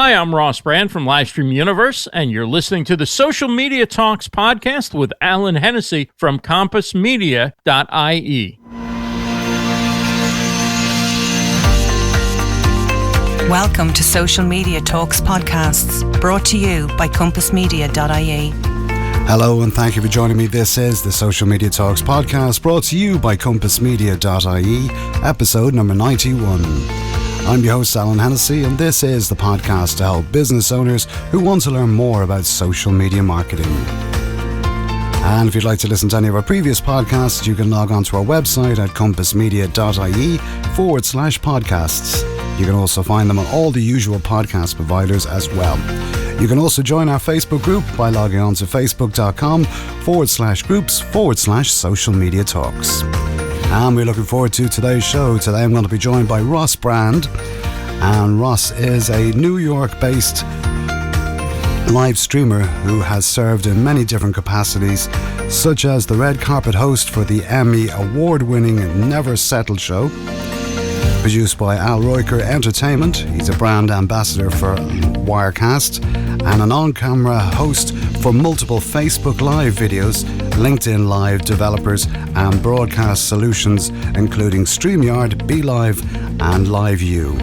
Hi, I'm Ross Brand from Livestream Universe, and you're listening to the Social Media Talks podcast with Alan Hennessy from compassmedia.ie. Welcome to Social Media Talks podcasts, brought to you by compassmedia.ie. Hello and thank you for joining me. This is the Social Media Talks podcast, brought to you by compassmedia.ie, episode number 91. I'm your host, Alan Hennessy, and this is the podcast to help business owners who want to learn more about social media marketing. And if you'd like to listen to any of our previous podcasts, you can log on to our website at compassmedia.ie/podcasts. You can also find them on all the usual podcast providers as well. You can also join our Facebook group by logging on to facebook.com/groups/social media talks. And we're looking forward to today's show. Today I'm going to be joined by Ross Brand. And Ross is a New York-based live streamer who has served in many different capacities, such as the red carpet host for the Emmy award-winning Never Settle show, produced by Al Roker Entertainment. He's a brand ambassador for Wirecast and an on-camera host for multiple Facebook Live videos, LinkedIn Live developers and broadcast solutions, including StreamYard, BeLive and LiveU.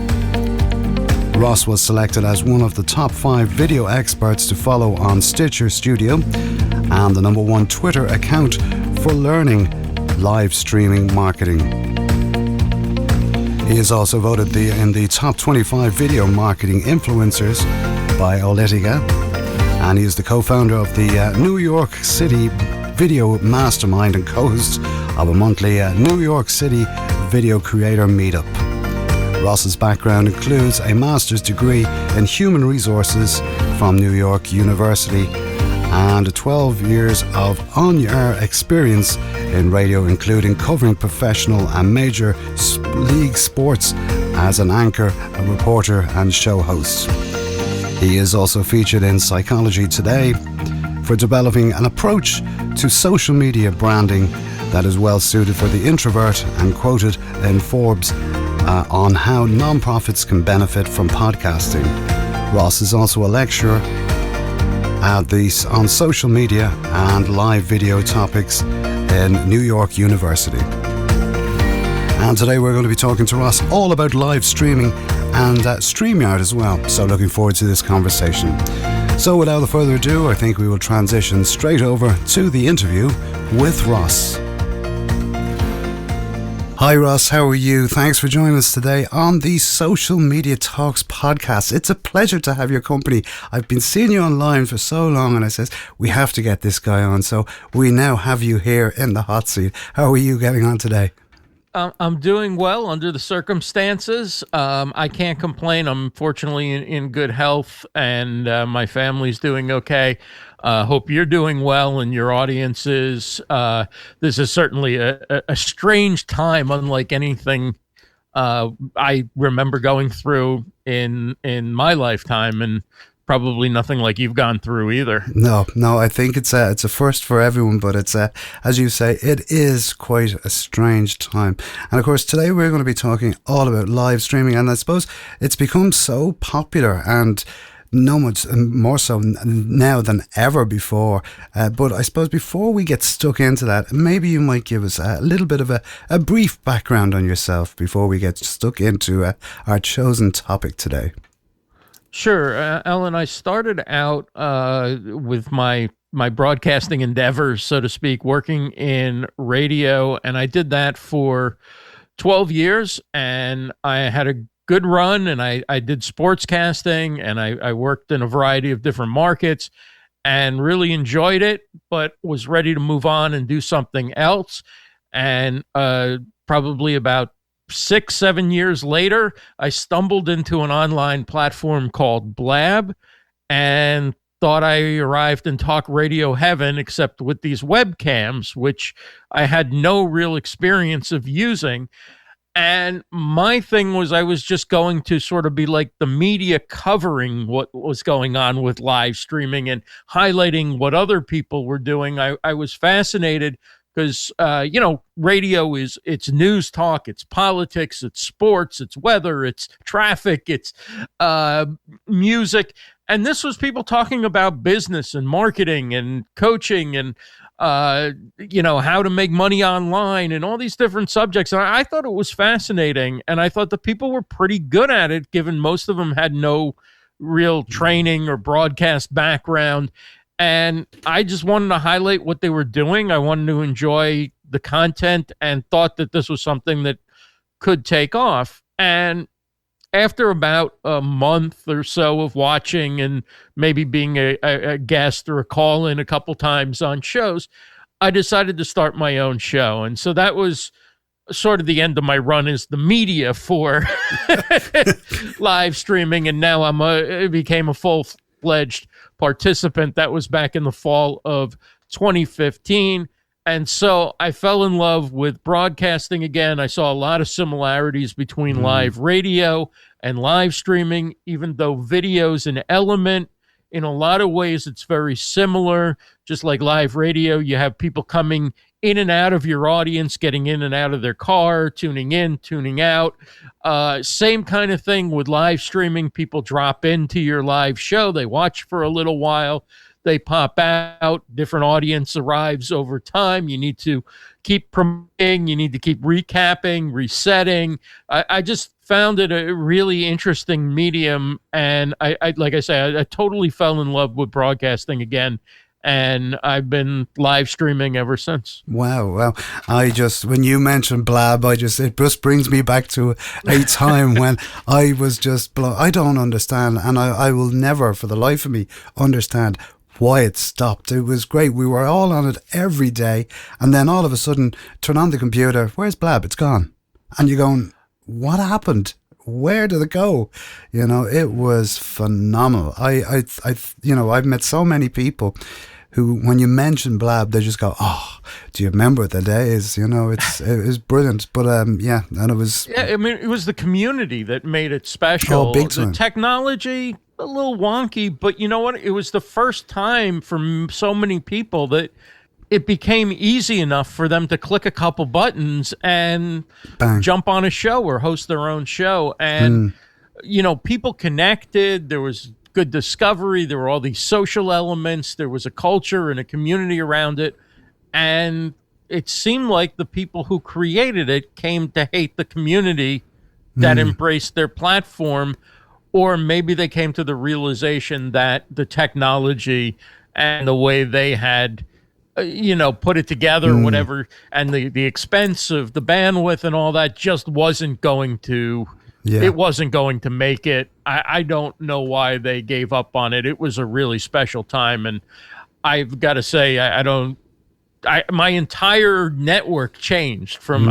Ross was selected as one of the top 5 video experts to follow on Stitcher Studio and the number 1 Twitter account for learning live streaming marketing. He is also voted in the top 25 video marketing influencers by Olitica, and he is the co-founder of the New York City Video Mastermind and co-host of a monthly New York City Video Creator Meetup. Ross's background includes a master's degree in human resources from New York University and 12 years of on-air experience in radio, including covering professional and major league sports as an anchor, a reporter and show host. He is also featured in Psychology Today for developing an approach to social media branding that is well suited for the introvert, and quoted in Forbes on how nonprofits can benefit from podcasting. Ross is also a lecturer on social media and live video topics in New York University. And today we're going to be talking to Ross all about live streaming and StreamYard as well. So looking forward to this conversation. So without further ado, I think we will transition straight over to the interview with Ross. Hi Ross, how are you? Thanks for joining us today on the Social Media Talks podcast. It's a pleasure to have your company. I've been seeing you online for so long and I says, we have to get this guy on. So we now have you here in the hot seat. How are you getting on today? I'm doing well under the circumstances. I can't complain. I'm fortunately in good health, and my family's doing okay. Hope you're doing well and your audience is. This is certainly a strange time, unlike anything I remember going through in my lifetime, and probably nothing like you've gone through either. No, I think it's a first for everyone, but it's as you say, it is quite a strange time. And of course, today we're going to be talking all about live streaming, and I suppose it's become so popular and no much more so now than ever before. But I suppose before we get stuck into that, maybe you might give us a little bit of a brief background on yourself before we get stuck into our chosen topic today. Sure, Ellen, I started out with my broadcasting endeavors, so to speak, working in radio, and I did that for 12 years, and I had a good run, and I did sportscasting, and I worked in a variety of different markets, and really enjoyed it, but was ready to move on and do something else, and probably about 6-7 years later, I stumbled into an online platform called Blab and thought I arrived in talk radio heaven, except with these webcams, which I had no real experience of using. And my thing was I was just going to sort of be like the media covering what was going on with live streaming and highlighting what other people were doing. I was fascinated because radio it's news talk, it's politics, it's sports, it's weather, it's traffic, it's music. And this was people talking about business and marketing and coaching and how to make money online and all these different subjects. And I thought it was fascinating, and I thought the people were pretty good at it, given most of them had no real training or broadcast background. And I just wanted to highlight what they were doing. I wanted to enjoy the content and thought that this was something that could take off. And after about a month or so of watching and maybe being a guest or a call-in a couple times on shows, I decided to start my own show. And so that was sort of the end of my run as the media for live streaming. And now I became a full-fledged participant. That was back in the fall of 2015. And so I fell in love with broadcasting again. I saw a lot of similarities between live radio and live streaming, even though video's an element. In a lot of ways, it's very similar. Just like live radio, you have people coming in and out of your audience, getting in and out of their car, tuning in, tuning out. Same kind of thing with live streaming. People drop into your live show. They watch for a little while. They pop out, different audience arrives over time. You need to keep promoting, you need to keep recapping, resetting. I just found it a really interesting medium. And I like I say, I totally fell in love with broadcasting again. And I've been live streaming ever since. Wow. Well, when you mentioned Blab, it just brings me back to a time when I was just, I don't understand. And I will never for the life of me understand why it stopped. It was great. We were all on it every day. And then all of a sudden, turn on the computer. Where's Blab? It's gone. And you're going, what happened? Where did it go? It was phenomenal. I've met so many people who, when you mention Blab, they just go, oh, do you remember the days? It was brilliant. But and it was... Yeah, I mean, it was the community that made it special. Oh, big time. The technology, a little wonky, but you know what? It was the first time for so many people that it became easy enough for them to click a couple buttons and Bang. Jump on a show or host their own show. And, people connected. There was good discovery. There were all these social elements. There was a culture and a community around it. And it seemed like the people who created it came to hate the community that embraced their platform. Or maybe they came to the realization that the technology and the way they had, put it together or whatever, and the expense of the bandwidth and all that just wasn't going to, it wasn't going to make it. I don't know why they gave up on it. It was a really special time. And I've got to say, my entire network changed from,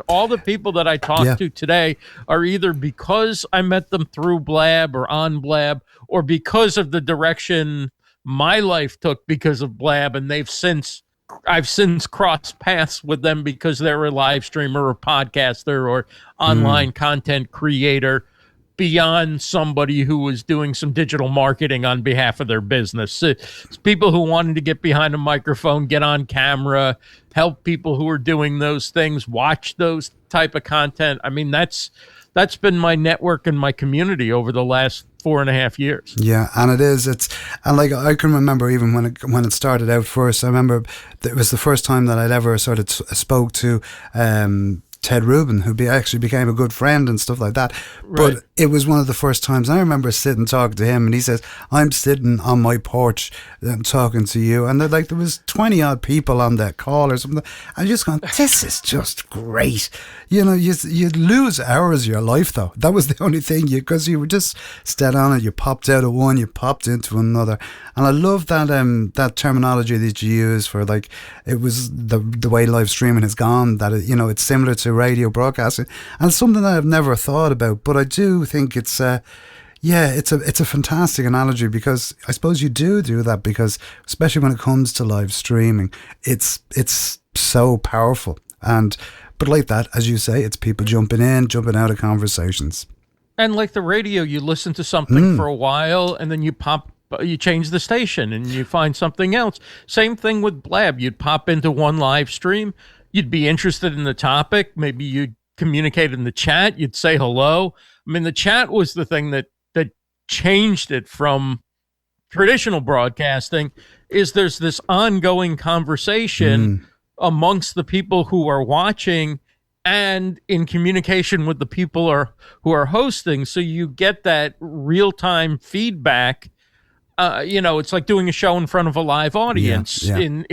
all the people that I talked to today are either because I met them through Blab or on Blab, or because of the direction my life took because of Blab. And I've since crossed paths with them because they're a live streamer or podcaster or online content creator, beyond somebody who was doing some digital marketing on behalf of their business. It's people who wanted to get behind a microphone, get on camera, help people who are doing those things, watch those type of content. I mean, that's been my network and my community over the last 4.5 years. Yeah, and it is. And like I can remember even when it started out first. I remember it was the first time that I'd ever sort of spoke to Ted Rubin, who actually became a good friend and stuff like that. Right. But it was one of the first times I remember sitting talking to him, and he says, I'm sitting on my porch talking to you, and there was 20 odd people on that call or something. I'm just going, this is just great. You'd lose hours of your life though. That was the only thing, because you were just stead on it. You popped out of one, you popped into another. And I love that terminology that you use for, like, it was the way live streaming has gone, that it's similar to radio broadcasting, and it's something that I've never thought about, but I do think it's a fantastic analogy, because I suppose you do that, because especially when it comes to live streaming, it's so powerful. But like that, as you say, it's people jumping in, jumping out of conversations. And like the radio, you listen to something for a while, and then you pop you change the station and you find something else. Same thing with Blab. You'd pop into one live stream. You'd be interested in the topic. Maybe you'd communicate in the chat. You'd say hello. I mean, the chat was the thing that changed it from traditional broadcasting. Is there's this ongoing conversation amongst the people who are watching and in communication with the people who are hosting. So you get that real-time feedback. It's like doing a show in front of a live audience in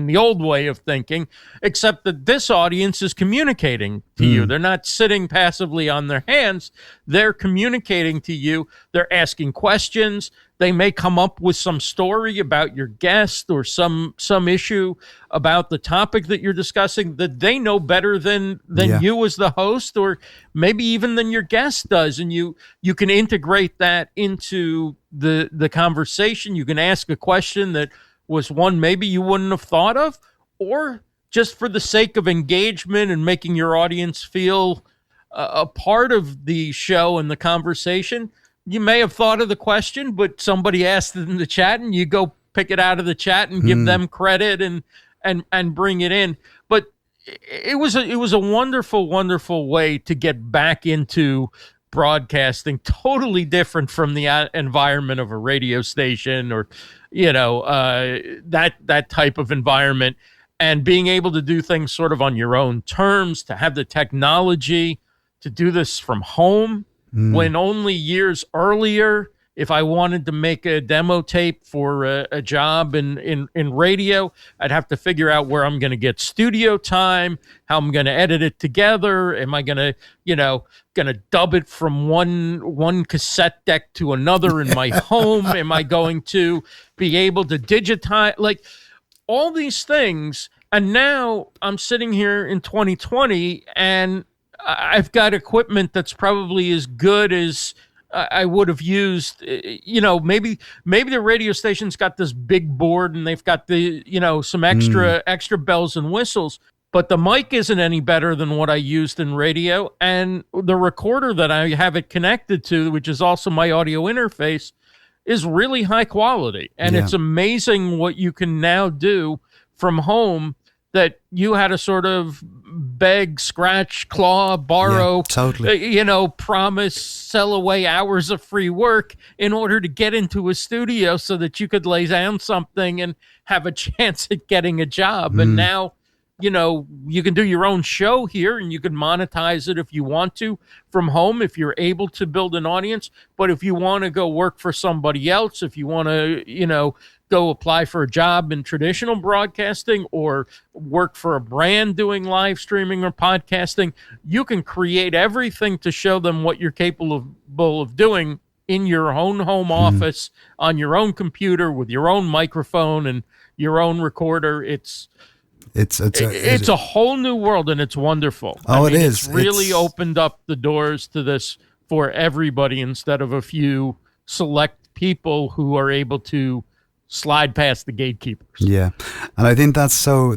the old way of thinking, except that this audience is communicating to you. They're not sitting passively on their hands. They're communicating to you. They're asking questions. They may come up with some story about your guest or some issue about the topic that you're discussing that they know better than you as the host, or maybe even than your guest does. And you can integrate that into the conversation. You can ask a question that was one maybe you wouldn't have thought of, or just for the sake of engagement and making your audience feel a part of the show and the conversation. You may have thought of the question, but somebody asked it in the chat, and you go pick it out of the chat and give them credit and bring it in. But it was a wonderful, wonderful way to get back into broadcasting, totally different from the environment of a radio station or that type of environment, and being able to do things sort of on your own terms, to have the technology to do this from home. When only years earlier, if I wanted to make a demo tape for a job in radio, I'd have to figure out where I'm going to get studio time, how I'm going to edit it together. Am I going to dub it from one cassette deck to another in my home? Am I going to be able to digitize, like all these things? And now I'm sitting here in 2020 and I've got equipment that's probably as good as I would have used. Maybe the radio station's got this big board and they've got the, some extra bells and whistles, but the mic isn't any better than what I used in radio. And the recorder that I have it connected to, which is also my audio interface, is really high quality. And it's amazing what you can now do from home that you had to sort of beg, scratch, claw, borrow, promise, sell away hours of free work in order to get into a studio so that you could lay down something and have a chance at getting a job. And now, you can do your own show here and you can monetize it if you want to from home, if you're able to build an audience. But if you want to go work for somebody else, if you want to, go apply for a job in traditional broadcasting or work for a brand doing live streaming or podcasting, you can create everything to show them what you're capable of doing in your own home office, on your own computer, with your own microphone and your own recorder. It's a whole new world, and it's wonderful. It is. It's really opened up the doors to this for everybody instead of a few select people who are able to slide past the gatekeepers. Yeah, and I think that's so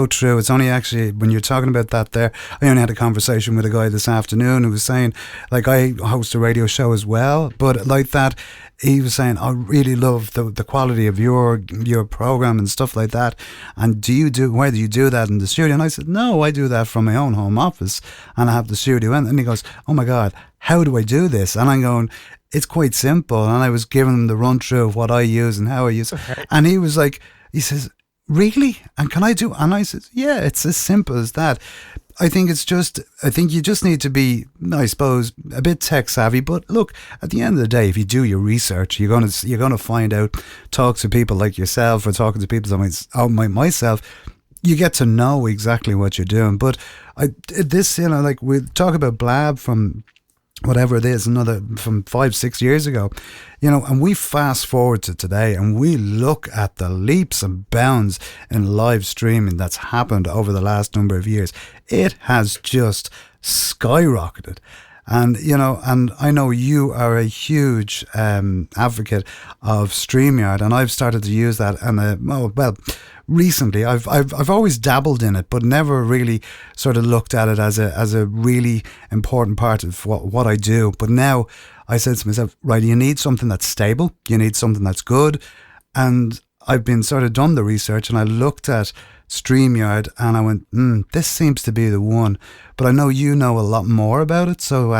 true. It's only actually when you're talking about that there, I only had a conversation with a guy this afternoon who was saying, like, I host a radio show as well, but like that, he was saying, I really love the quality of your program and stuff like that. And where do you do that in the studio? And I said, no, I do that from my own home office and I have the studio. And he goes, oh my God, how do I do this? And I'm going, it's quite simple. And I was giving him the run through of what I use and how I use it. Okay. And he was like, he says, really? And can I do? And I said, yeah, it's as simple as that. I think you just need to be, I suppose, a bit tech savvy. But look, at the end of the day, if you do your research, you're gonna find out, talk to people like yourself or talking to people like myself, you get to know exactly what you're doing. But like we talk about Blab from whatever it is, from 5-6 years ago, and we fast forward to today and we look at the leaps and bounds in live streaming that's happened over the last number of years. It has just skyrocketed. And, and I know you are a huge advocate of StreamYard, and I've started to use that. And, recently I've always dabbled in it, but never really sort of looked at it as a really important part of what I do. But now I said to myself, right, you need something that's stable, you need something that's good. And I've been sort of done the research, and I looked at StreamYard and I went, this seems to be the one. But I know you know a lot more about it, so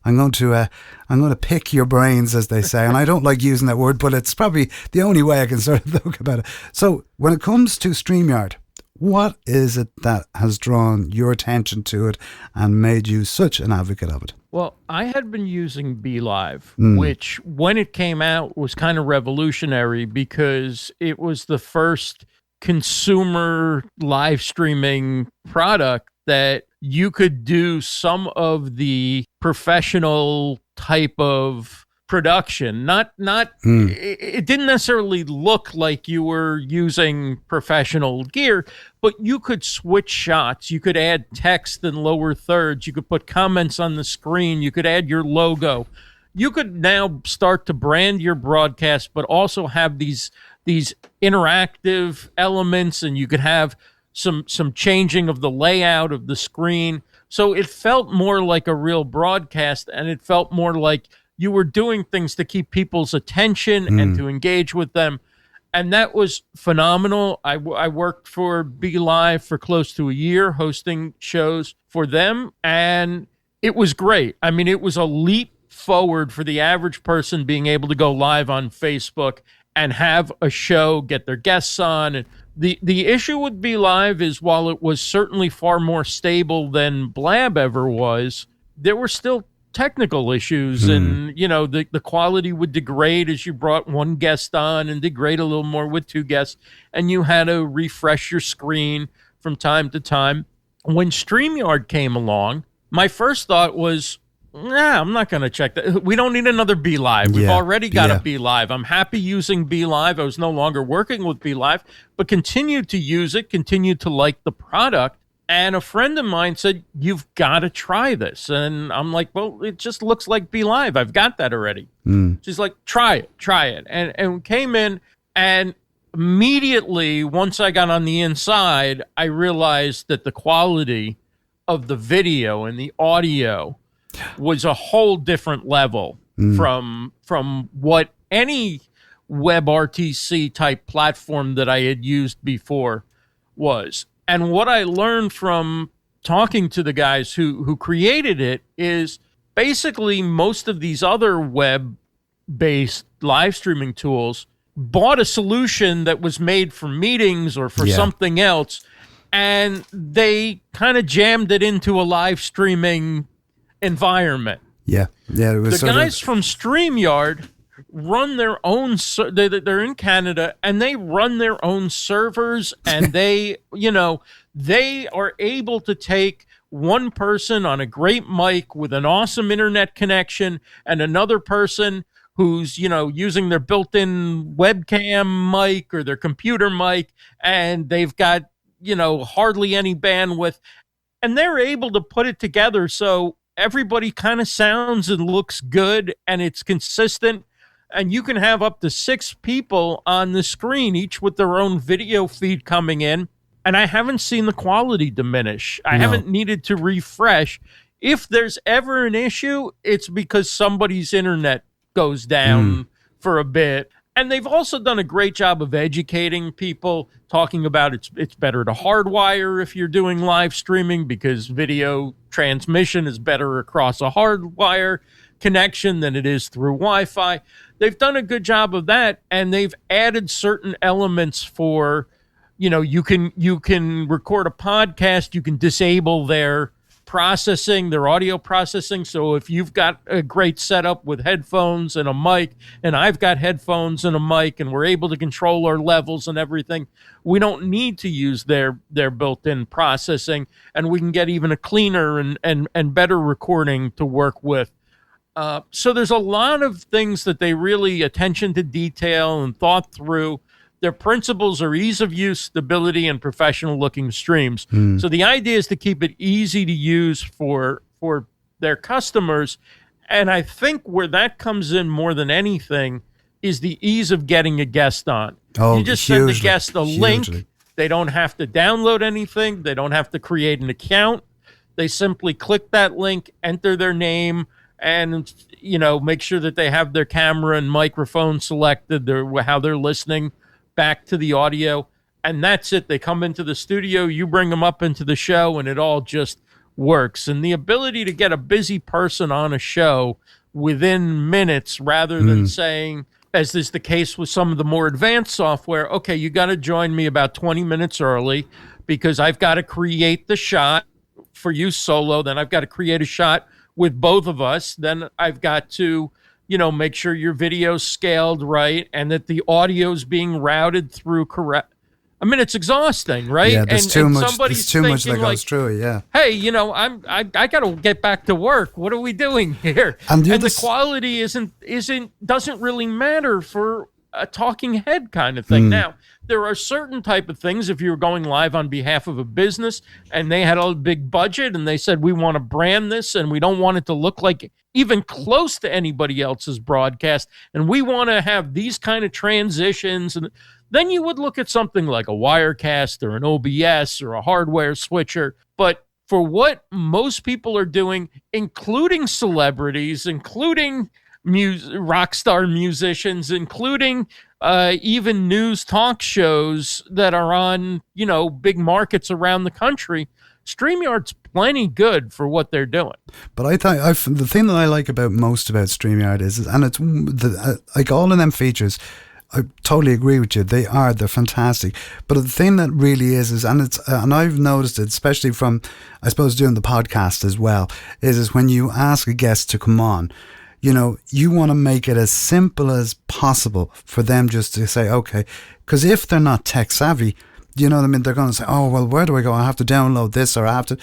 I'm going to pick your brains, as they say. And I don't like using that word, but it's probably the only way I can sort of look about it. So when it comes to StreamYard, what is it that has drawn your attention to it and made you such an advocate of it? Well, I had been using BeLive, which when it came out was kind of revolutionary because it was the first consumer live streaming product that you could do some of the professional type of production. It didn't necessarily look like you were using professional gear, but you could switch shots. You could add text in lower thirds. You could put comments on the screen. You could add your logo. You could now start to brand your broadcast, but also have these interactive elements, and you could have some changing of the layout of the screen. So it felt more like a real broadcast, and it felt more like you were doing things to keep people's attention and to engage with them. And that was phenomenal. I worked for BeLive for close to a year, hosting shows for them, and it was great. I mean, it was a leap forward for the average person being able to go live on Facebook and have a show, get their guests on. And the issue with BeLive is, while it was certainly far more stable than Blab ever was, there were still technical issues, and the quality would degrade as you brought one guest on, and degrade a little more with two guests, and you had to refresh your screen from time to time. When StreamYard came along, my first thought was, I'm not going to check that. We don't need another BeLive. We've already got a BeLive. I'm happy using BeLive. I was no longer working with BeLive, but continued to use it, continued to like the product. And a friend of mine said, you've got to try this. And I'm like, well, it just looks like BeLive. I've got that already. She's like, try it. And came in, and immediately, once I got on the inside, I realized that the quality of the video and the audio was a whole different level from what any WebRTC type platform that I had used before was. And what I learned from talking to the guys who created it is basically most of these other web-based live streaming tools bought a solution that was made for meetings or for something else, and they kind of jammed it into a live streaming environment. It was the guys from StreamYard run their own. They're in Canada, and they run their own servers, and they are able to take one person on a great mic with an awesome internet connection, and another person who's using their built-in webcam mic or their computer mic, and they've got hardly any bandwidth, and they're able to put it together so everybody kind of sounds and looks good, and it's consistent, and you can have up to 6 people on the screen, each with their own video feed coming in, and I haven't seen the quality diminish. I haven't needed to refresh. If there's ever an issue, it's because somebody's internet goes down for a bit. And they've also done a great job of educating people, talking about it's better to hardwire if you're doing live streaming, because video transmission is better across a hardwire connection than it is through Wi-Fi. They've done a good job of that, and they've added certain elements for, you can record a podcast, you can disable their processing, their audio processing. So if you've got a great setup with headphones and a mic, and I've got headphones and a mic, and we're able to control our levels and everything, we don't need to use their built-in processing, and we can get even a cleaner and better recording to work with. So there's a lot of things that they really attention to detail and thought through. Their principles are ease of use, stability, and professional looking streams. So the idea is to keep it easy to use for their customers. And I think where that comes in more than anything is the ease of getting a guest on. Oh, you just send the hugely, guest a link. hugely. They don't have to download anything. They don't have to create an account. They simply click that link, enter their name, and, you know, make sure that they have their camera and microphone selected, how they're listening back to the audio. And that's it. They come into the studio, you bring them up into the show, and it all just works. And the ability to get a busy person on a show within minutes rather than saying, as is the case with some of the more advanced software, okay, you got to join me about 20 minutes early because I've got to create the shot for you solo. Then I've got to create a shot with both of us. Then I've got to, you know, make sure your video's scaled right and that the audio's being routed through correct. I mean, it's exhausting, right? Yeah, there's too much that goes through it, yeah. Hey, you know, I got to get back to work. What are we doing here? And the quality doesn't really matter for a talking head kind of thing. Now, there are certain type of things, if you're going live on behalf of a business and they had a big budget and they said, we want to brand this and we don't want it to look like even close to anybody else's broadcast, and we want to have these kind of transitions, and then you would look at something like a Wirecast or an OBS or a hardware switcher. But for what most people are doing, including celebrities, including rock star musicians, including even news talk shows that are on, you know, big markets around the country, StreamYard's plenty good for what they're doing. But I thought the thing that I like most about StreamYard is and it's like all of them features, I totally agree with you. They're fantastic. But the thing that really is and it's and I've noticed it, especially from, I suppose, doing the podcast as well, is when you ask a guest to come on, you know, you want to make it as simple as possible for them just to say, okay, because if they're not tech savvy, you know what I mean, they're going to say, oh, well, where do I go? I have to download this, or I have to.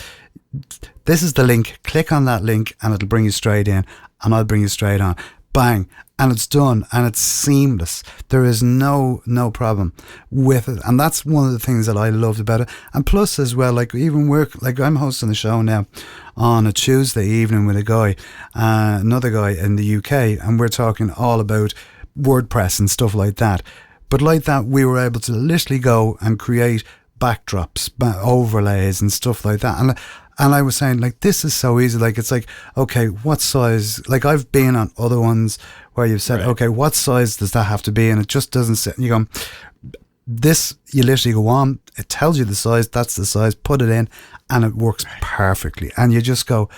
This is the link. Click on that link and it'll bring you straight in, and I'll bring you straight on. Bang. And it's done, and it's seamless. There is no problem with it, and that's one of the things that I loved about it. And plus, as well, like even I'm hosting a show now on a Tuesday evening with another guy in the UK, and we're talking all about WordPress and stuff like that. But like that, we were able to literally go and create backdrops, overlays, and stuff like that. And I was saying, like, this is so easy. Like, it's like, okay, what size? Like, I've been on other ones where you've said, okay, what size does that have to be? And it just doesn't sit. And you go, this, you literally go on, it tells you the size, that's the size, put it in, and it works perfectly. And you just go,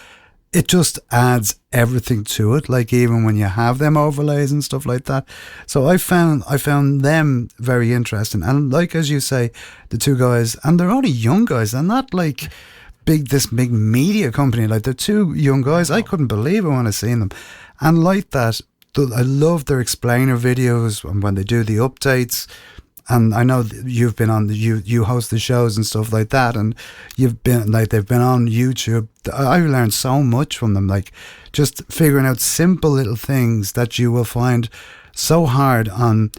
it just adds everything to it. Like, even when you have them overlays and stuff like that. So I found them very interesting. And like, as you say, the two guys, and they're only young guys. They're not like this big media company. Like, they're two young guys. I couldn't believe it when I seen them. And like that, I love their explainer videos and when they do the updates. And I know you've been on you host the shows and stuff like that, and you've been like, they've been on YouTube. I've learned so much from them, like just figuring out simple little things that you will find so hard on,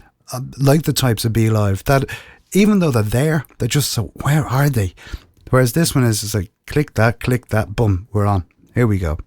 like the types of Be Live, that even though they're there, they're just so, where are they? Whereas this one is just like, click that, boom, we're on. Here we go.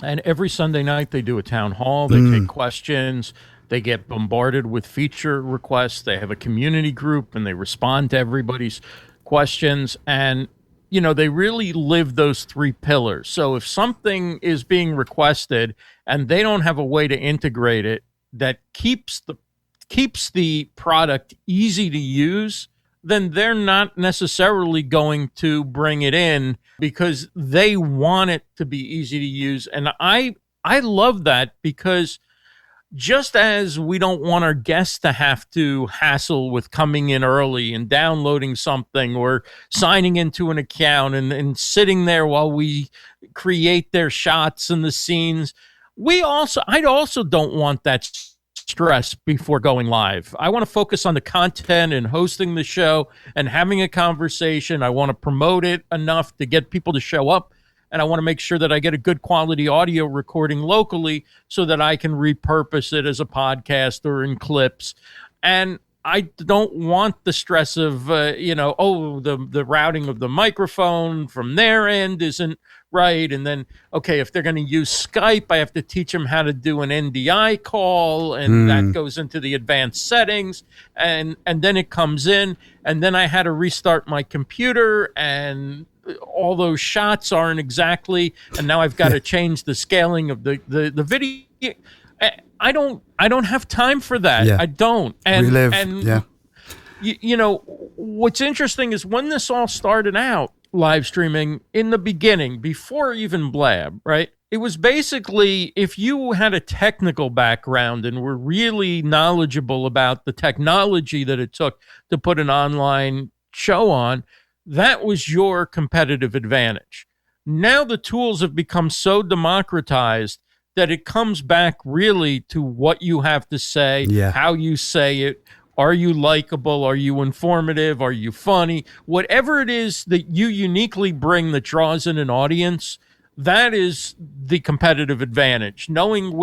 And every Sunday night they do a town hall. They take questions. They get bombarded with feature requests. They have a community group and they respond to everybody's questions. And, you know, they really live those three pillars. So if something is being requested and they don't have a way to integrate it that keeps the product easy to use, then they're not necessarily going to bring it in because they want it to be easy to use. And I love that, because just as we don't want our guests to have to hassle with coming in early and downloading something or signing into an account and sitting there while we create their shots and the scenes, I also don't want that stress before going live. I want to focus on the content and hosting the show and having a conversation. I want to promote it enough to get people to show up. And I want to make sure that I get a good quality audio recording locally so that I can repurpose it as a podcast or in clips. And I don't want the stress of, the routing of the microphone from their end isn't right. And then, okay, if they're going to use Skype, I have to teach them how to do an NDI call, and that goes into the advanced settings. And then it comes in, and then I had to restart my computer, and all those shots aren't exactly, and now I've got to change the scaling of the video. I don't have time for that. Yeah. I don't. And yeah. What's interesting is when this all started out, live streaming, in the beginning, before even Blab, right? It was basically, if you had a technical background and were really knowledgeable about the technology that it took to put an online show on, that was your competitive advantage. Now the tools have become so democratized that it comes back really to what you have to say, how you say it. Are you likable? Are you informative? Are you funny? Whatever it is that you uniquely bring that draws in an audience, that is the competitive advantage. Knowing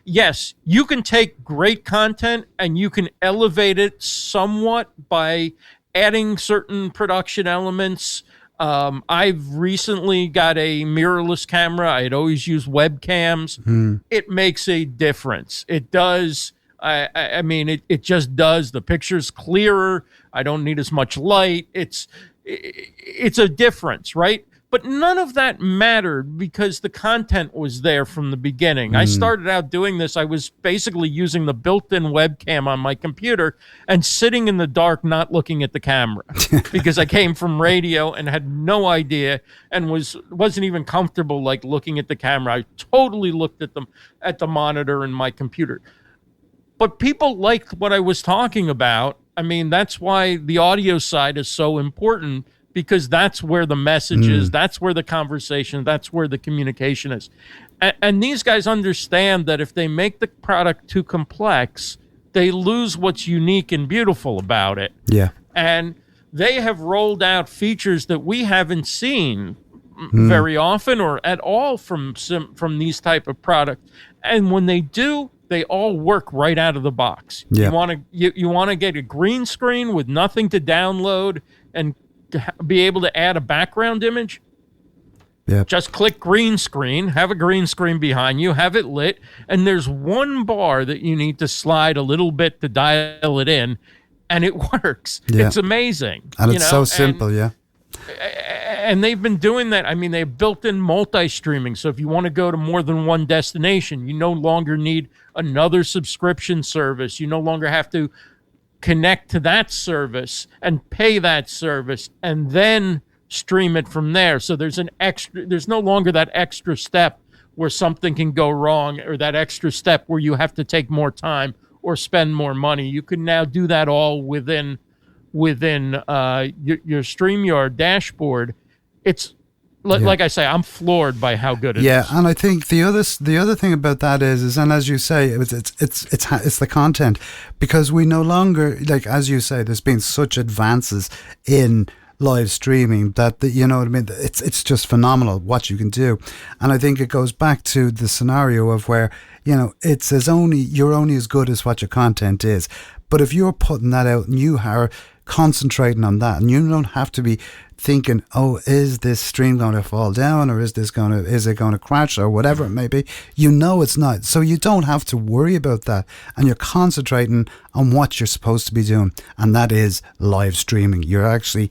yes, you can take great content and you can elevate it somewhat by adding certain production elements. I've recently got a mirrorless camera. I had always used webcams. It makes a difference. It does. I mean, it just does. The picture's clearer. I don't need as much light. It's a difference, right? But none of that mattered because the content was there from the beginning. I started out doing this. I was basically using the built-in webcam on my computer and sitting in the dark, not looking at the camera because I came from radio and had no idea and wasn't even comfortable like looking at the camera. I totally looked at the monitor in my computer. But people liked what I was talking about. I mean, that's why the audio side is so important, because that's where the message is, that's where the conversation, that's where the communication is. And these guys understand that if they make the product too complex, they lose what's unique and beautiful about it. Yeah. And they have rolled out features that we haven't seen very often or at all from these type of products. And when they do, they all work right out of the box. Yeah. You want to get a green screen with nothing to download and to be able to add a background image. Yeah. Just click green screen, have a green screen behind you, have it lit, and there's one bar that you need to slide a little bit to dial it in, and it works. Yeah. It's amazing. And it's so simple, And they've been doing that. I mean, they've built in multi-streaming. So if you want to go to more than one destination, you no longer need another subscription service. You no longer have to connect to that service and pay that service and then stream it from there. So there's no longer that extra step where something can go wrong, or that extra step where you have to take more time or spend more money. You can now do that all within your StreamYard dashboard. It's like I say, I'm floored by how good it is. Yeah, and I think the other thing about that is, and as you say, it's the content, because we no longer, like as you say, there's been such advances in live streaming that you know what I mean. It's just phenomenal what you can do, and I think it goes back to the scenario of where you're only as good as what your content is. But if you're putting that out and you are concentrating on that, and you don't have to be thinking, oh, is this stream going to fall down, or is it going to crash, or whatever it may be, it's not. So you don't have to worry about that, and you're concentrating on what you're supposed to be doing, and that is live streaming. You're actually,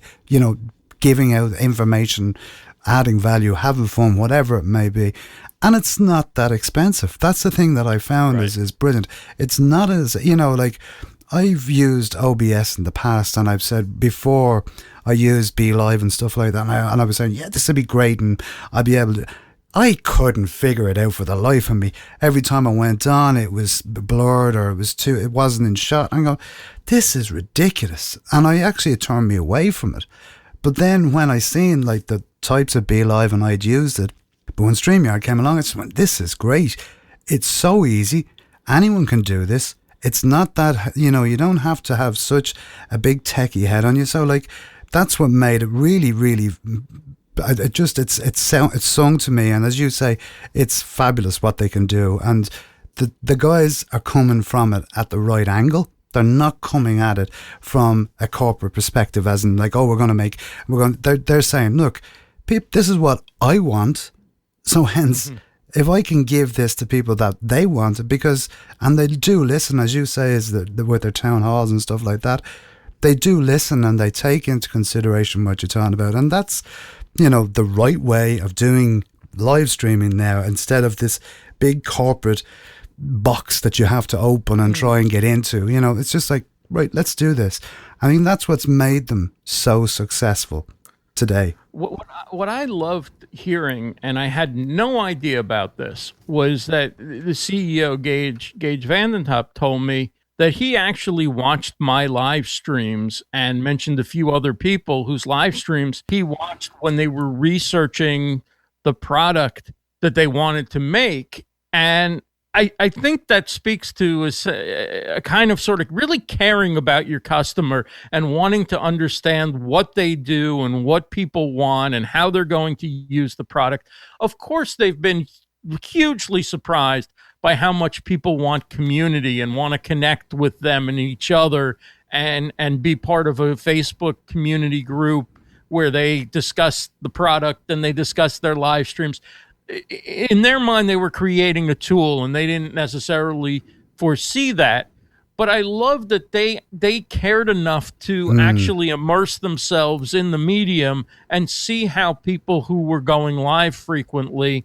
giving out information, adding value, having fun, whatever it may be. And it's not that expensive. That's the thing that I found is brilliant. It's not as, like I've used OBS in the past, and I've said before I used Be Live and stuff like that, and I was saying, yeah, this would be great, and I'd be able to. I couldn't figure it out for the life of me. Every time I went on, it was blurred, or it wasn't in shot. I go, this is ridiculous, and it turned me away from it. But then when I seen like the types of Be Live and I'd used it, but when StreamYard came along, I just went, this is great. It's so easy. Anyone can do this. It's not that, you don't have to have such a big techie head on you. So like, that's what made it really, really, it's sung to me. And as you say, it's fabulous what they can do. And the guys are coming from it at the right angle. They're not coming at it from a corporate perspective, as in like, oh, they're saying, look, this is what I want. So hence, if I can give this to people that they want, and they do listen, as you say, with their town halls and stuff like that, they do listen and they take into consideration what you're talking about. And that's, the right way of doing live streaming now, instead of this big corporate box that you have to open and try and get into. It's just like, right, let's do this. I mean, that's what's made them so successful today. What I loved hearing, and I had no idea about this, was that the CEO, Gage Vandentop, told me that he actually watched my live streams and mentioned a few other people whose live streams he watched when they were researching the product that they wanted to make. And I think that speaks to a kind of sort of really caring about your customer and wanting to understand what they do and what people want and how they're going to use the product. Of course, they've been hugely surprised by how much people want community and want to connect with them and each other and be part of a Facebook community group where they discuss the product and they discuss their live streams. In their mind, they were creating a tool and they didn't necessarily foresee that. But I love that they cared enough to actually immerse themselves in the medium and see how people who were going live frequently,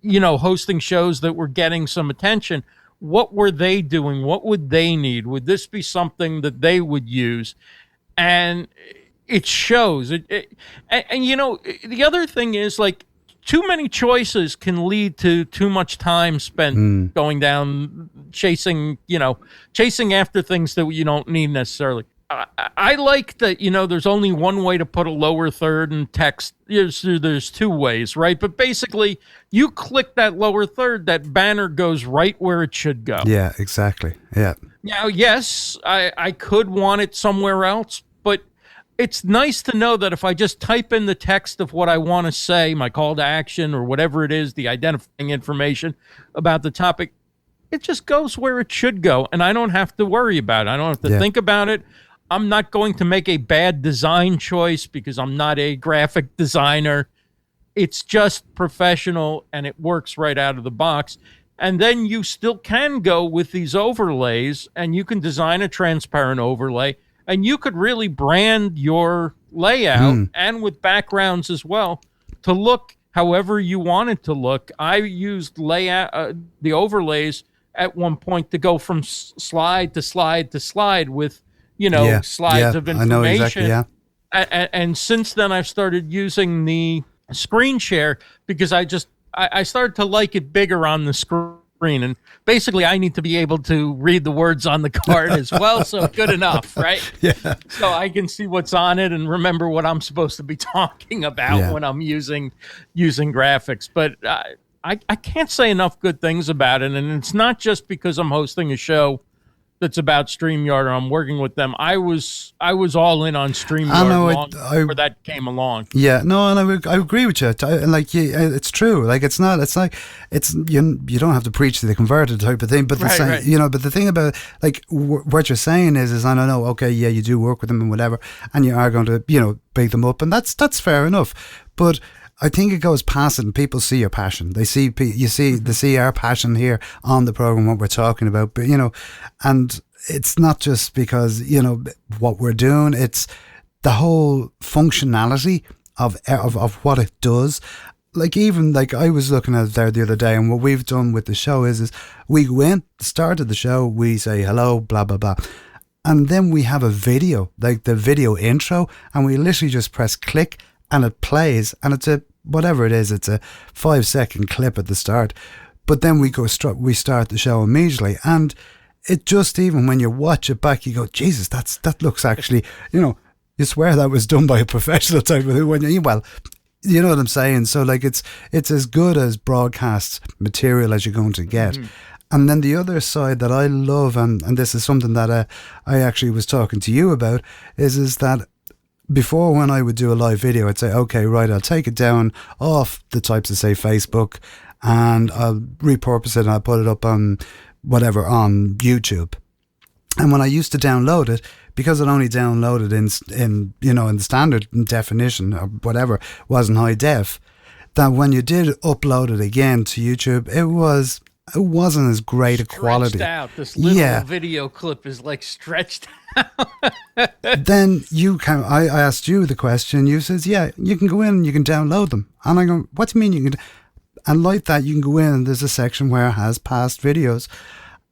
hosting shows that were getting some attention, what were they doing? What would they need? Would this be something that they would use? And it shows. And the other thing is, like, too many choices can lead to too much time spent going down chasing after things that you don't need necessarily. I like that, there's only one way to put a lower third in text. There's two ways, right? But basically, you click that lower third, that banner goes right where it should go. Yeah, exactly. Yeah. Now, yes, I could want it somewhere else, but it's nice to know that if I just type in the text of what I want to say, my call to action or whatever it is, the identifying information about the topic, it just goes where it should go. And I don't have to worry about it. I don't have to think about it. I'm not going to make a bad design choice because I'm not a graphic designer. It's just professional and it works right out of the box. And then you still can go with these overlays and you can design a transparent overlay. And you could really brand your layout and with backgrounds as well to look however you want it to look. I used the overlays at one point to go from slide to slide to slide with, slides of information. I know exactly, and since then, I've started using the screen share because I started to like it bigger on the screen. And basically, I need to be able to read the words on the card as well. So good enough, right? Yeah. So I can see what's on it and remember what I'm supposed to be talking about when I'm using graphics. But I can't say enough good things about it. And it's not just because I'm hosting a show that's about StreamYard or I'm working with them. I was all in on StreamYard before that came along. Yeah, no, and I agree with you. It's true. Like it's you don't have to preach to the converted type of thing. But but the thing about what you're saying is I don't know. Okay, yeah, you do work with them and whatever, and you are going to big them up, and that's fair enough. But I think it goes past it and people see your passion. They see our passion here on the program, what we're talking about. But, and it's not just because, what we're doing, it's the whole functionality of what it does. I was looking at it there the other day, and what we've done with the show is we go in, the start of the show, we say hello, blah, blah, blah. And then we have a video, like the video intro, and we literally just press click and it plays, and it's a 5-second clip at the start, but then we start the show immediately, and it just, even when you watch it back, you go, Jesus, that looks actually, you swear that was done by a professional type of thing. You know what I'm saying? So it's as good as broadcast material as you're going to get. And then the other side that I love, and this is something that I actually was talking to you about, is that before, when I would do a live video, I'd say, okay, right, I'll take it down off the types of, say, Facebook, and I'll repurpose it and I'll put it up on whatever, on YouTube. And when I used to download it, because it only downloaded in in the standard definition or whatever, wasn't high def, that when you did upload it again to YouTube, it wasn't as great a quality. Stretched out. This little video clip is like stretched out. Then I asked you the question. You says, yeah, you can go in and you can download them. And I go, what do you mean you can? And like that, you can go in and there's a section where it has past videos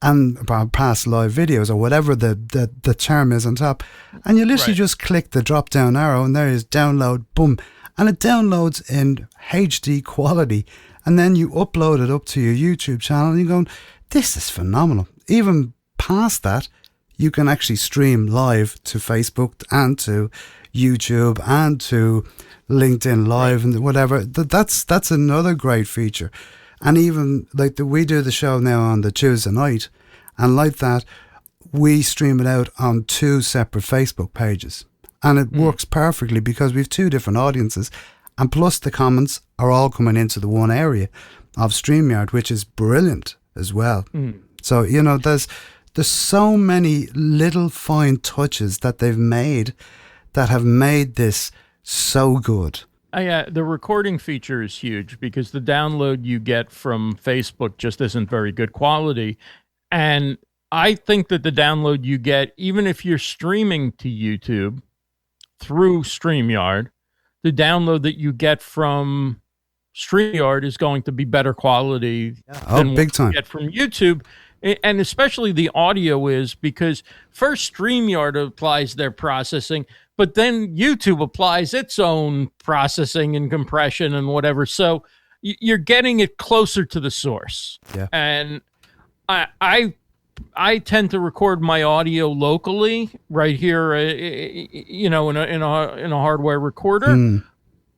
and past live videos or whatever the term is on top. And you literally just click the drop down arrow and there is download, boom. And it downloads in HD quality. And then you upload it up to your YouTube channel and you're going, this is phenomenal. Even past that, you can actually stream live to Facebook and to YouTube and to LinkedIn Live and whatever. That's another great feature. And even like we do the show now on the Tuesday night, and like that, we stream it out on 2 separate Facebook pages. And it works perfectly because we have 2 different audiences. And plus the comments are all coming into the one area of StreamYard, which is brilliant as well. So, there's so many little fine touches that they've made that have made this so good. The recording feature is huge because the download you get from Facebook just isn't very good quality. And I think that the download you get, even if you're streaming to YouTube through StreamYard, the download that you get from StreamYard is going to be better quality than big what time. you get from YouTube. And especially the audio is, because first StreamYard applies their processing, but then YouTube applies its own processing and compression and whatever. So you're getting it closer to the source. Yeah. And I tend to record my audio locally right here, in a hardware recorder,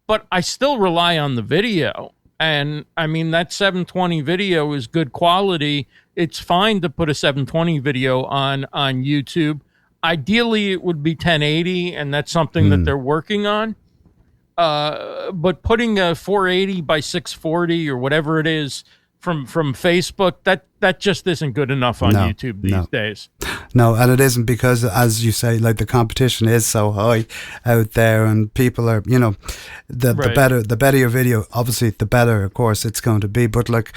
but I still rely on the video. And I mean, that 720 video is good quality. It's fine to put a 720 video on YouTube. Ideally, it would be 1080, and that's something that they're working on. But putting a 480 by 640 or whatever it is from Facebook, that just isn't good enough on YouTube these days. No, and it isn't, because, as you say, like, the competition is so high out there, and people are, the better your video, obviously, the better, of course, it's going to be. But like,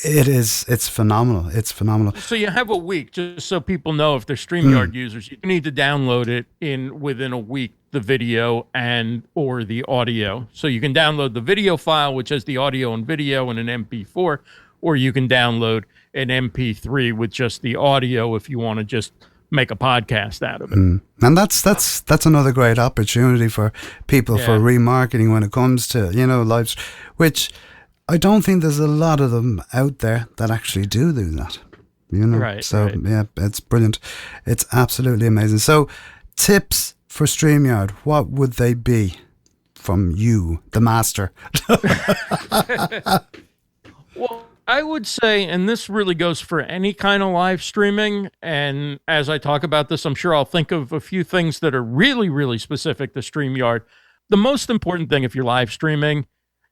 it's phenomenal. It's phenomenal. So you have a week, just so people know, if they're StreamYard users, you need to download it within a week, the video or the audio. So you can download the video file, which has the audio and video in an MP4, or you can download an MP3 with just the audio if you want to just make a podcast out of it. And that's another great opportunity for people for remarketing when it comes to, live, which I don't think there's a lot of them out there that actually do that. Yeah, it's brilliant. It's absolutely amazing. So, tips for StreamYard, what would they be from you, the master? Well, I would say, and this really goes for any kind of live streaming, and as I talk about this, I'm sure I'll think of a few things that are really, really specific to StreamYard. The most important thing if you're live streaming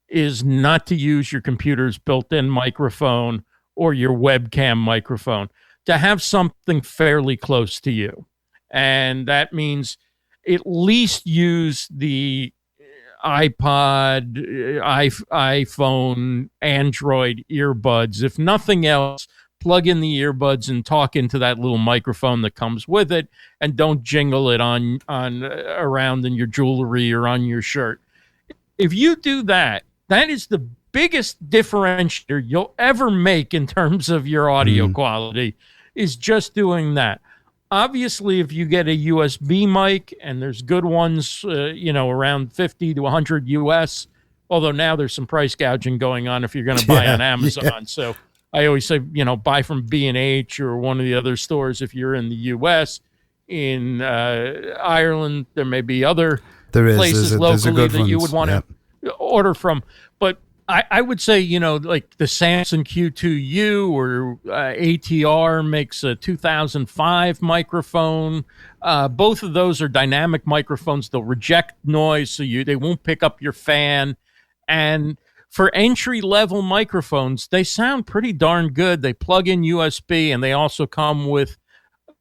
is not to use your computer's built-in microphone or your webcam microphone, to have something fairly close to you. And that means at least use the iPod, iPhone, Android earbuds. If nothing else, plug in the earbuds and talk into that little microphone that comes with it, and don't jingle it on around in your jewelry or on your shirt. If you do that, that is the biggest differentiator you'll ever make in terms of your audio quality, is just doing that. Obviously, if you get a USB mic, and there's good ones, around 50 to 100 US, although now there's some price gouging going on if you're going to buy on Amazon. Yeah. So I always say, buy from B&H or one of the other stores if you're in the US. In Ireland, there may be other places locally that you would want to order from. But I would say, like the Samson Q2U or ATR makes a 2005 microphone. Both of those are dynamic microphones. They'll reject noise, so they won't pick up your fan. And for entry-level microphones, they sound pretty darn good. They plug in USB, and they also come with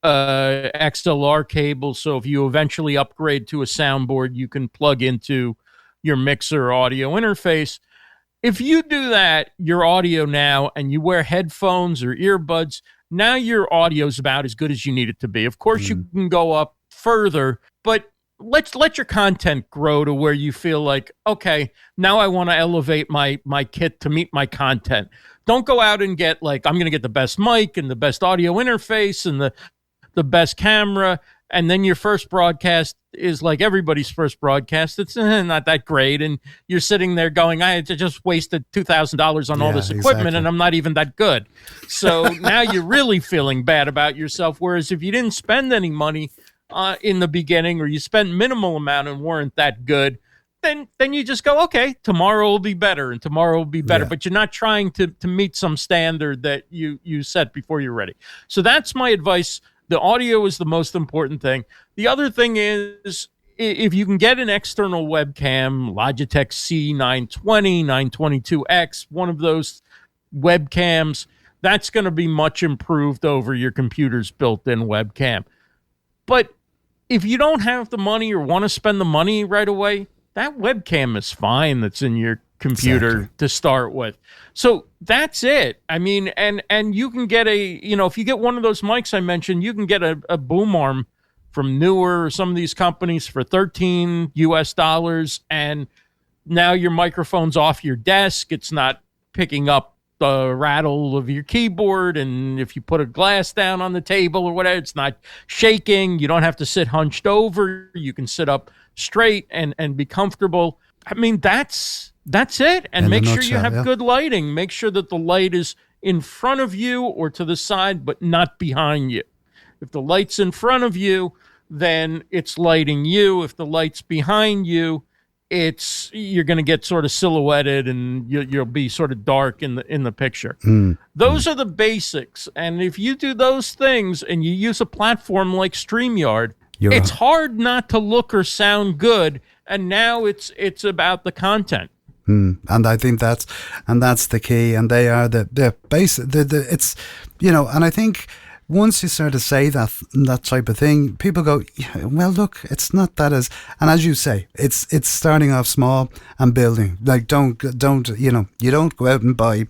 XLR cable, so if you eventually upgrade to a soundboard, you can plug into your mixer audio interface. If you do that, your audio now, and you wear headphones or earbuds, now your audio is about as good as you need it to be. Of course, you can go up further, but let your content grow to where you feel like, okay, now I want to elevate my kit to meet my content. Don't go out and get like, I'm going to get the best mic and the best audio interface and the best camera, and then your first broadcast is like everybody's first broadcast. It's not that great, and you're sitting there going, I just wasted $2,000 on all this equipment, exactly, and I'm not even that good. So now you're really feeling bad about yourself, whereas if you didn't spend any money in the beginning, or you spent minimal amount and weren't that good, then you just go, okay, tomorrow will be better, and tomorrow will be better. But you're not trying to meet some standard that you set before you're ready. So that's my advice. The audio is the most important thing. The other thing is, if you can get an external webcam, Logitech C920, 922X, one of those webcams, that's going to be much improved over your computer's built-in webcam. But if you don't have the money or want to spend the money right away, that webcam is fine that's in your computer to start with. So that's it. I mean, and you can get if you get one of those mics I mentioned, you can get a boom arm from Newer or some of these companies for $13 US, and now your microphone's off your desk. It's not picking up the rattle of your keyboard, and if you put a glass down on the table or whatever, it's not shaking. You don't have to sit hunched over. You can sit up straight and be comfortable. I mean, that's it. And make sure you have good lighting. Make sure that the light is in front of you or to the side, but not behind you. If the light's in front of you, then it's lighting you. If the light's behind you, you're going to get sort of silhouetted, and you'll be sort of dark in the picture. Those are the basics. And if you do those things and you use a platform like StreamYard, it's hard not to look or sound good. And now it's about the content. And I think that's the key, and they are the basic. It's and I think once you start to say that type of thing, people go, well, look, it's not that as, and as you say, it's starting off small and building. Like don't you don't go out and buy,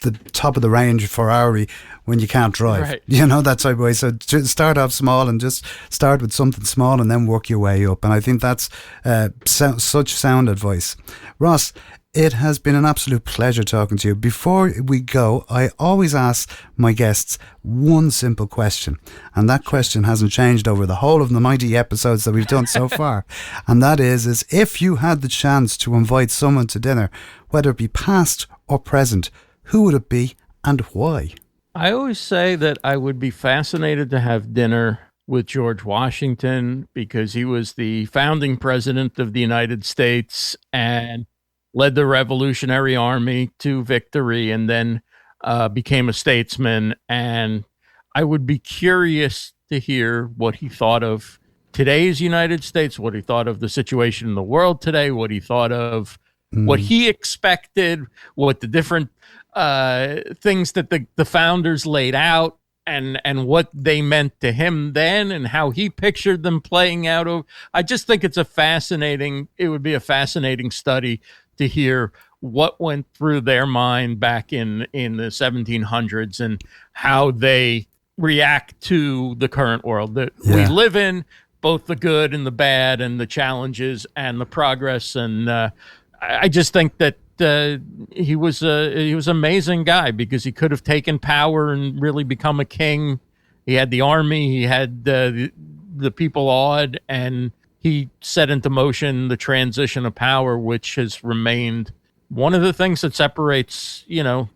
the top of the range Ferrari when you can't drive. Right. That type of way. So start off small and just start with something small and then work your way up. And I think that's such sound advice. Ross, it has been an absolute pleasure talking to you. Before we go, I always ask my guests one simple question. And that question hasn't changed over the whole of the 90 episodes that we've done so far. And that is if you had the chance to invite someone to dinner, whether it be past or present, who would it be and why? I always say that I would be fascinated to have dinner with George Washington, because he was the founding president of the United States and led the Revolutionary Army to victory, and then became a statesman. And I would be curious to hear what he thought of today's United States, what he thought of the situation in the world today, what he thought of what he expected, what the different things that the founders laid out, and what they meant to him then, and how he pictured them playing out. I just think it would be a fascinating study to hear what went through their mind back in the 1700s and how they react to the current world that we live in, both the good and the bad, and the challenges and the progress. And I just think that he was an amazing guy, because he could have taken power and really become a king. He had the army, he had the people awed, and he set into motion the transition of power, which has remained one of the things that separates,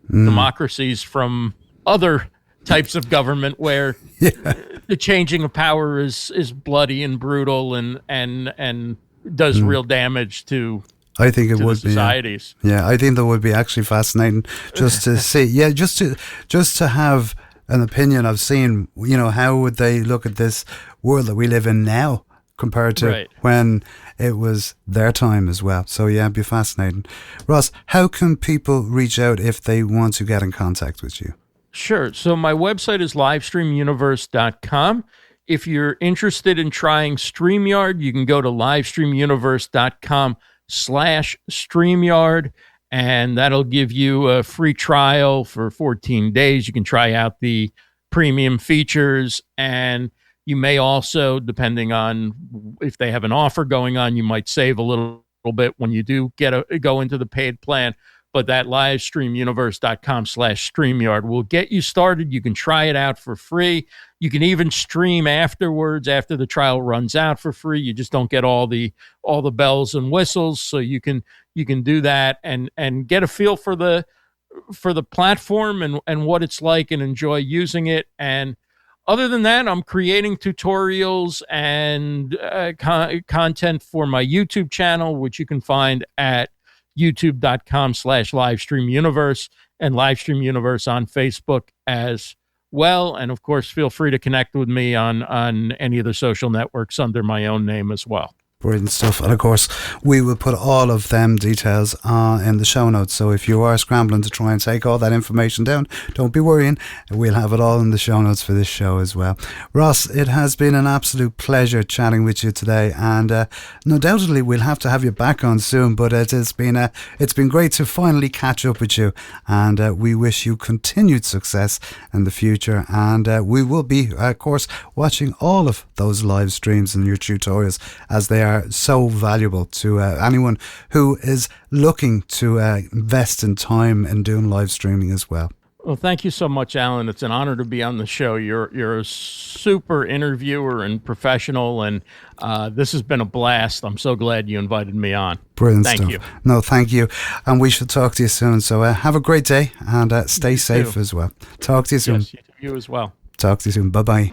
democracies from other types of government, where the changing of power is bloody and brutal and does real damage to. I think it would be societies. Yeah, I think that would be actually fascinating just to see. Yeah, just to have an opinion of seeing, how would they look at this world that we live in now compared to when it was their time as well. So yeah, it'd be fascinating. Ross, how can people reach out if they want to get in contact with you? Sure. So my website is livestreamuniverse.com. If you're interested in trying StreamYard, you can go to livestreamuniverse.com/StreamYard, and that'll give you a free trial for 14 days. You can try out the premium features, and you may also, depending on if they have an offer going on, you might save a little bit when you do go into the paid plan. But that livestreamuniverse.com/StreamYard will get you started. You can try it out for free. You can even stream afterwards after the trial runs out for free. You just don't get all the bells and whistles. So you can do that and get a feel for the platform and what it's like and enjoy using it. And other than that, I'm creating tutorials and content for my YouTube channel, which you can find at youtube.com/livestreamuniverse and Livestream Universe on Facebook as well. And of course, feel free to connect with me on any of the social networks under my own name as well. Brilliant stuff. And of course, we will put all of them details in the show notes. So if you are scrambling to try and take all that information down, don't be worrying. We'll have it all in the show notes for this show as well. Ross, it has been an absolute pleasure chatting with you today. And no doubtedly, we'll have to have you back on soon. But it's been great to finally catch up with you. And we wish you continued success in the future. And we will be, of course, watching all of those live streams and your tutorials, as they are so valuable to anyone who is looking to invest in time in doing live streaming as well. Well, thank you so much, Alan. It's an honor to be on the show. You're a super interviewer and professional, and this has been a blast. I'm so glad you invited me on. Brilliant Thank stuff. you. No, thank you. And we shall talk to you soon. So have a great day and stay You safe too. as well. Talk to you soon. Yes, you as well. Talk to you soon. Bye-bye.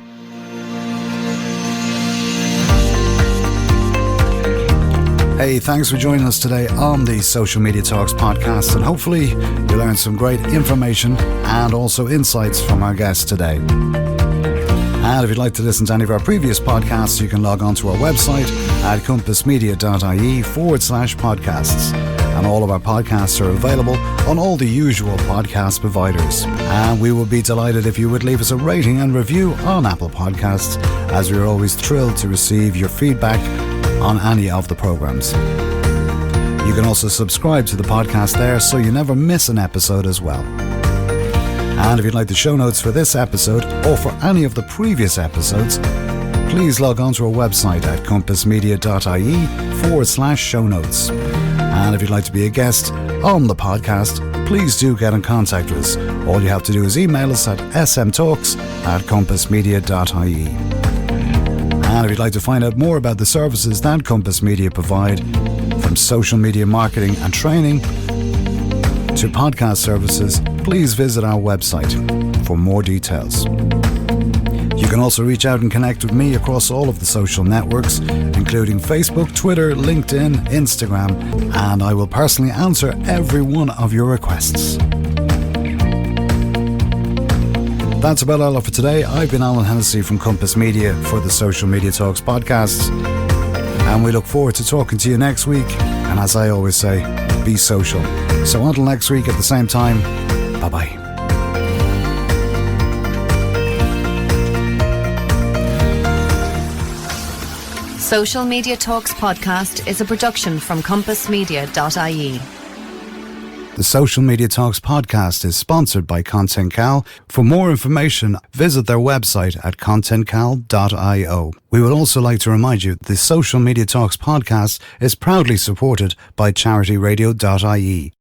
Hey, thanks for joining us today on the Social Media Talks podcast, and hopefully you learned some great information and also insights from our guests today. And if you'd like to listen to any of our previous podcasts, you can log on to our website at compassmedia.ie/podcasts. And all of our podcasts are available on all the usual podcast providers. And we would be delighted if you would leave us a rating and review on Apple Podcasts, as we're always thrilled to receive your feedback on any of the programs. You can also subscribe to the podcast there so you never miss an episode as well. And if you'd like the show notes for this episode or for any of the previous episodes, please log on to our website at compassmedia.ie/show notes. And if you'd like to be a guest on the podcast, please do get in contact with us. All you have to do is email us at smtalks@compassmedia.ie. And if you'd like to find out more about the services that Compass Media provide, from social media marketing and training to podcast services, please visit our website for more details. You can also reach out and connect with me across all of the social networks, including Facebook, Twitter, LinkedIn, Instagram, and I will personally answer every one of your requests. That's about all for today. I've been Alan Hennessy from Compass Media for the Social Media Talks podcast, and we look forward to talking to you next week. And as I always say, be social. So until next week at the same time, bye-bye. Social Media Talks podcast is a production from compassmedia.ie. The Social Media Talks podcast is sponsored by ContentCal. For more information, visit their website at contentcal.io. We would also like to remind you the Social Media Talks podcast is proudly supported by charityradio.ie.